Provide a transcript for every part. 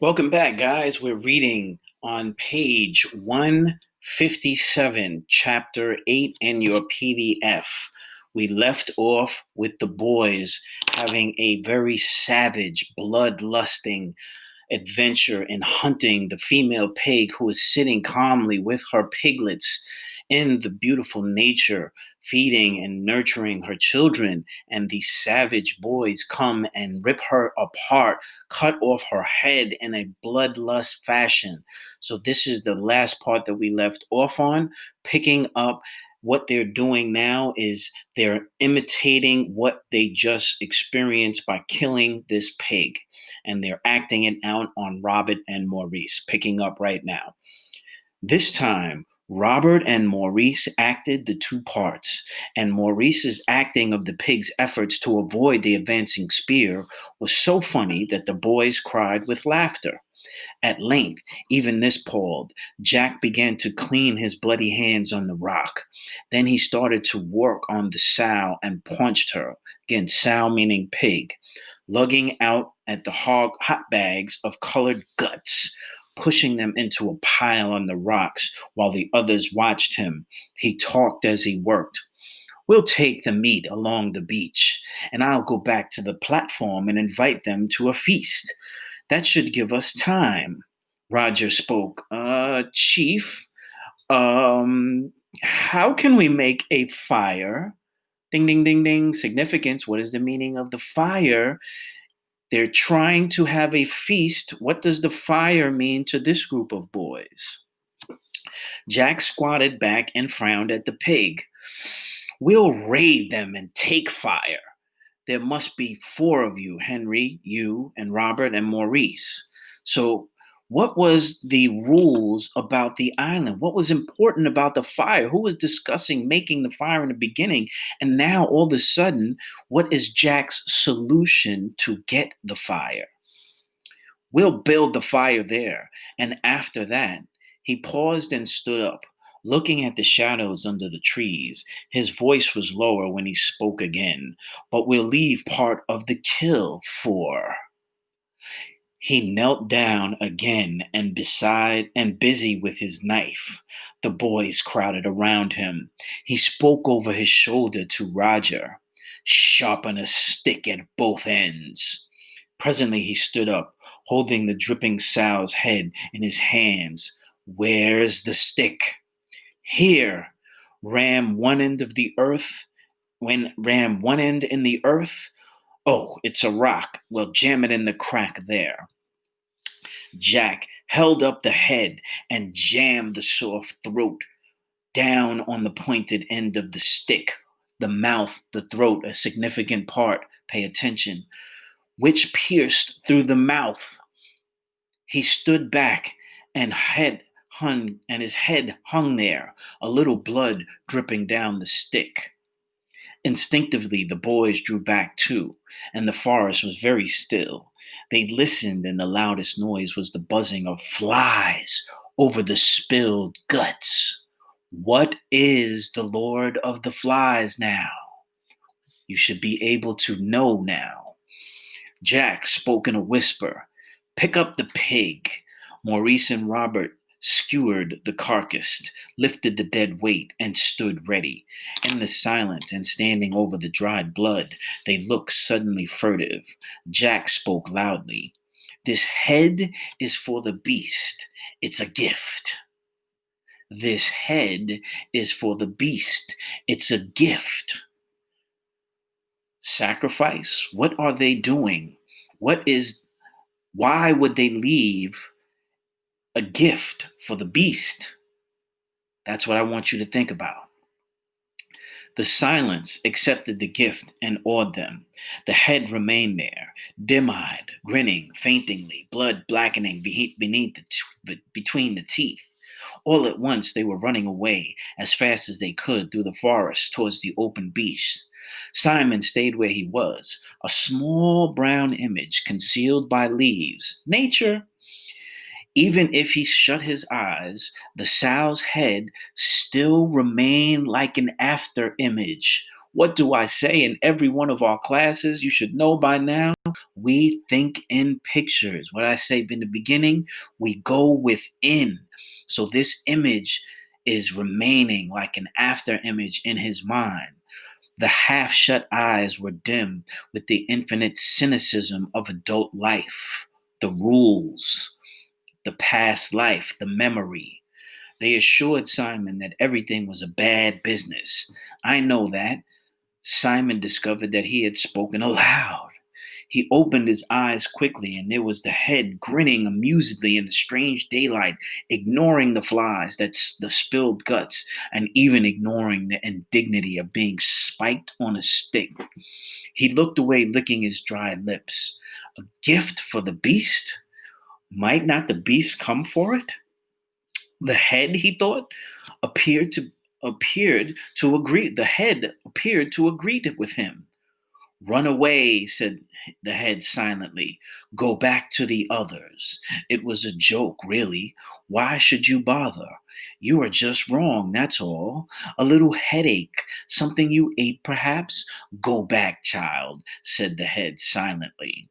Welcome back, guys. We're reading on page 157, chapter 8 in your PDF. We left off with the boys having a very savage, bloodlusting adventure in hunting the female pig who is sitting calmly with her piglets in the beautiful nature, feeding and nurturing her children. And these savage boys come and rip her apart, cut off her head in a bloodlust fashion. So, this is the last part that we left off on, picking up. What they're doing now is they're imitating what they just experienced by killing this pig, and they're acting it out on Robert and Maurice, picking up right now. This time, Robert and Maurice acted the two parts, and Maurice's acting of the pig's efforts to avoid the advancing spear was so funny that the boys cried with laughter. At length, even this palled, Jack began to clean his bloody hands on the rock. Then he started to work on the sow and punched her. Again, sow meaning pig, lugging out at the hot bags of colored guts, pushing them into a pile on the rocks while the others watched him. He talked as he worked. We'll take the meat along the beach, and I'll go back to the platform and invite them to a feast. That should give us time. Roger spoke. Chief, how can we make a fire? Ding, ding, ding, ding. Significance. What is the meaning of the fire? They're trying to have a feast. What does the fire mean to this group of boys? Jack squatted back and frowned at the pig. We'll raid them and take fire. There must be four of you: Henry, you, and Robert, and Maurice. So, what was the rules about the island? What was important about the fire? Who was discussing making the fire in the beginning? And now, all of a sudden, what is Jack's solution to get the fire? We'll build the fire there. And after that, he paused and stood up, looking at the shadows under the trees. His voice was lower when he spoke again. But we'll leave part of the kill for. He knelt down again and busy with his knife. The boys crowded around him. He spoke over his shoulder to Roger. Sharpen a stick at both ends. Presently he stood up, holding the dripping sow's head in his hands. Where's the stick? Here. Ram one end of the earth. When ram one end in the earth. Oh, it's a rock. Well, jam it in the crack there. Jack held up the head and jammed the soft throat down on the pointed end of the stick. The mouth, the throat, a significant part. Pay attention. Which pierced through the mouth. He stood back and his head hung there, a little blood dripping down the stick. Instinctively, the boys drew back too, and the forest was very still. They listened, and the loudest noise was the buzzing of flies over the spilled guts. What is the Lord of the Flies now? You should be able to know now. Jack spoke in a whisper. Pick up the pig. Maurice and Robert skewered the carcass, lifted the dead weight, and stood ready. In the silence and standing over the dried blood, they looked suddenly furtive. Jack spoke loudly. This head is for the beast. It's a gift. This head is for the beast. It's a gift. Sacrifice? What are they doing? Why would they leave a gift for the beast? That's what I want you to think about. The silence accepted the gift and awed them. The head remained there, dim-eyed, grinning faintly, blood blackening between the teeth. All at once they were running away as fast as they could through the forest towards the open beach. Simon stayed where he was, a small brown image concealed by leaves. Nature. Even if he shut his eyes, the sow's head still remained like an after image. What do I say in every one of our classes? You should know by now. We think in pictures. What I say in the beginning, we go within. So this image is remaining like an after image in his mind. The half shut eyes were dim with the infinite cynicism of adult life, the rules, the past life, the memory. They assured Simon that everything was a bad business. I know that. Simon discovered that he had spoken aloud. He opened his eyes quickly, and there was the head grinning amusedly in the strange daylight, ignoring the flies, the spilled guts, and even ignoring the indignity of being spiked on a stick. He looked away, licking his dry lips. A gift for the beast? Might not the beast come for it? The head, he thought, appeared to agree. The head appeared to agree with him. Run away, said the head silently. Go back to the others. It was a joke, really. Why should you bother? You are just wrong, that's all. A little headache. Something you ate, perhaps? Go back, child, said the head silently.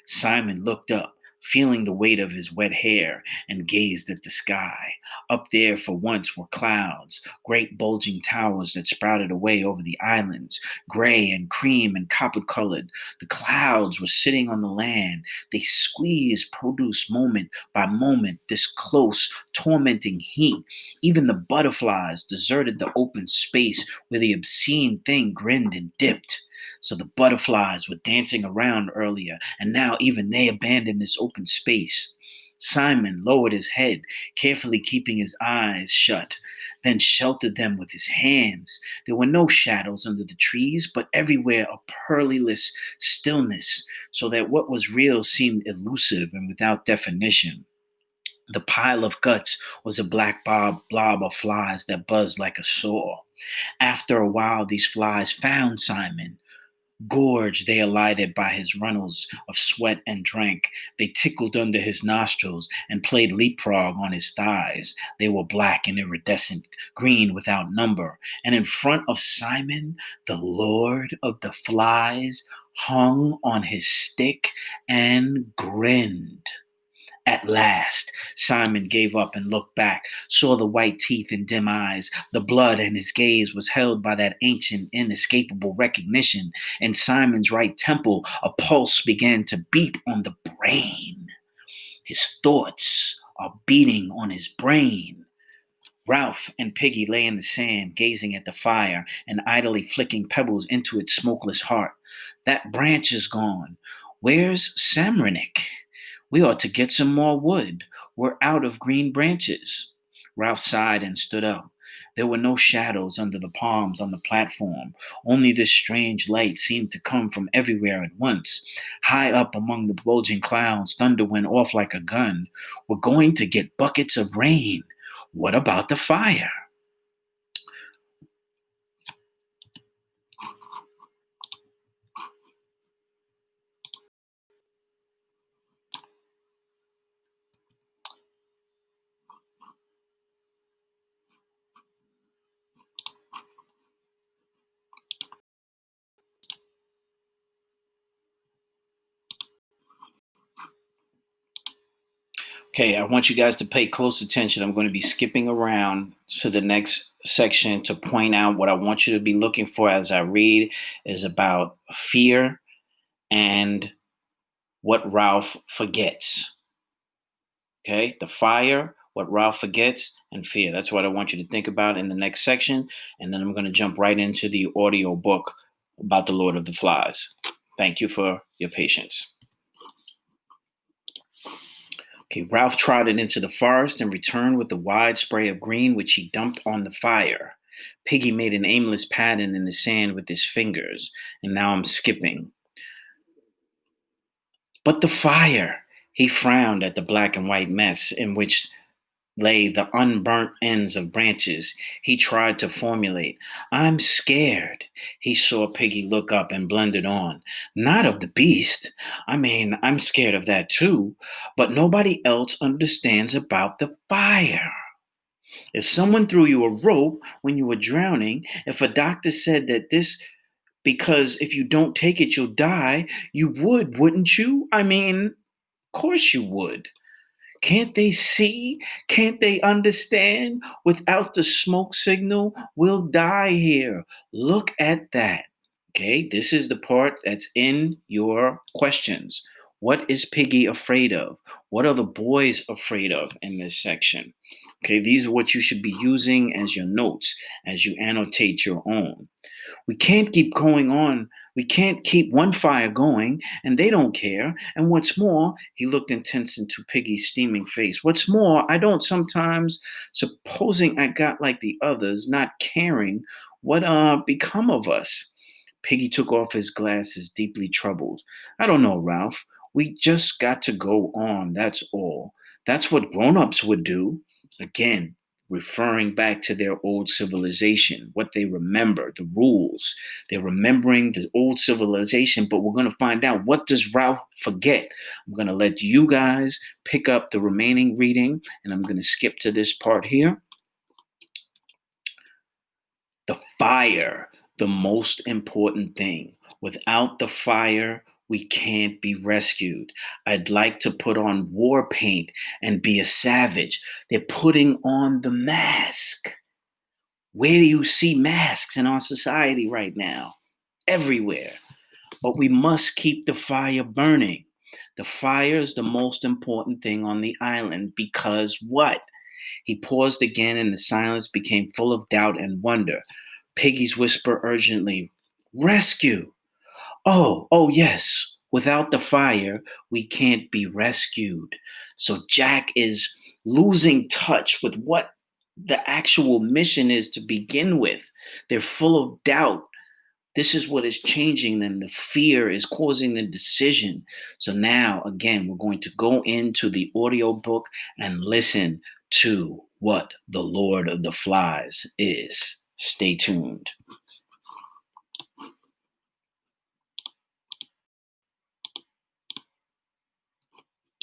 Simon looked up, feeling the weight of his wet hair, and gazed at the sky. Up there, for once, were clouds, great bulging towers that sprouted away over the islands, gray and cream and copper colored. The clouds were sitting on the land. They squeezed produce moment by moment, this close, tormenting heat. Even the butterflies deserted the open space where the obscene thing grinned and dipped. So the butterflies were dancing around earlier, and now even they abandoned this open space. Simon lowered his head, carefully keeping his eyes shut, then sheltered them with his hands. There were no shadows under the trees, but everywhere a pearlyless stillness, so that what was real seemed elusive and without definition. The pile of guts was a black blob of flies that buzzed like a saw. After a while, these flies found Simon. Gorged, they alighted by his runnels of sweat and drank. They tickled under his nostrils and played leapfrog on his thighs. They were black and iridescent, green without number. And in front of Simon, the Lord of the Flies hung on his stick and grinned. At last, Simon gave up and looked back, saw the white teeth and dim eyes, the blood, and his gaze was held by that ancient, inescapable recognition. In Simon's right temple, a pulse began to beat on the brain. His thoughts are beating on his brain. Ralph and Piggy lay in the sand, gazing at the fire and idly flicking pebbles into its smokeless heart. That branch is gone. Where's Samronic? We ought to get some more wood. We're out of green branches. Ralph sighed and stood up. There were no shadows under the palms on the platform. Only this strange light seemed to come from everywhere at once. High up among the bulging clouds, thunder went off like a gun. We're going to get buckets of rain. What about the fire? Okay, I want you guys to pay close attention. I'm going to be skipping around to the next section to point out what I want you to be looking for as I read is about fear and what Ralph forgets. Okay, the fire, what Ralph forgets, and fear. That's what I want you to think about in the next section. And then I'm going to jump right into the audio book about the Lord of the Flies. Thank you for your patience. Okay, Ralph trotted into the forest and returned with a wide spray of green which he dumped on the fire. Piggy made an aimless pattern in the sand with his fingers, and now I'm skipping. But the fire! He frowned at the black and white mess in which lay the unburnt ends of branches. He tried to formulate, I'm scared. He saw Piggy look up and blundered on. Not of the beast. I mean, I'm scared of that too, but nobody else understands about the fire. If someone threw you a rope when you were drowning, if a doctor said that this because if you don't take it, you'll die, you would, wouldn't you? I mean, of course you would. Can't they see? Can't they understand? Without the smoke signal, we'll die here. Look at that. Okay, this is the part that's in your questions. What is Piggy afraid of? What are the boys afraid of in this section? Okay, these are what you should be using as your notes as you annotate your own. We can't keep going on. We can't keep one fire going, and they don't care. And what's more, he looked intense into Piggy's steaming face. What's more, I don't sometimes, supposing I got like the others, not caring, what become of us? Piggy took off his glasses, deeply troubled. I don't know, Ralph. We just got to go on, that's all. That's what grown-ups would do. Again, referring back to their old civilization, what they remember, the rules. They're remembering the old civilization, but we're going to find out, what does Ralph forget? I'm going to let you guys pick up the remaining reading, and I'm going to skip to this part here. The fire, the most important thing. Without the fire, we can't be rescued. I'd like to put on war paint and be a savage. They're putting on the mask. Where do you see masks in our society right now? Everywhere. But we must keep the fire burning. The fire is the most important thing on the island because what? He paused again and the silence became full of doubt and wonder. Piggy's whisper urgently, rescue! Oh, yes. Without the fire, we can't be rescued. So Jack is losing touch with what the actual mission is to begin with. They're full of doubt. This is what is changing them. The fear is causing the decision. So now, again, we're going to go into the audiobook and listen to what the Lord of the Flies is. Stay tuned.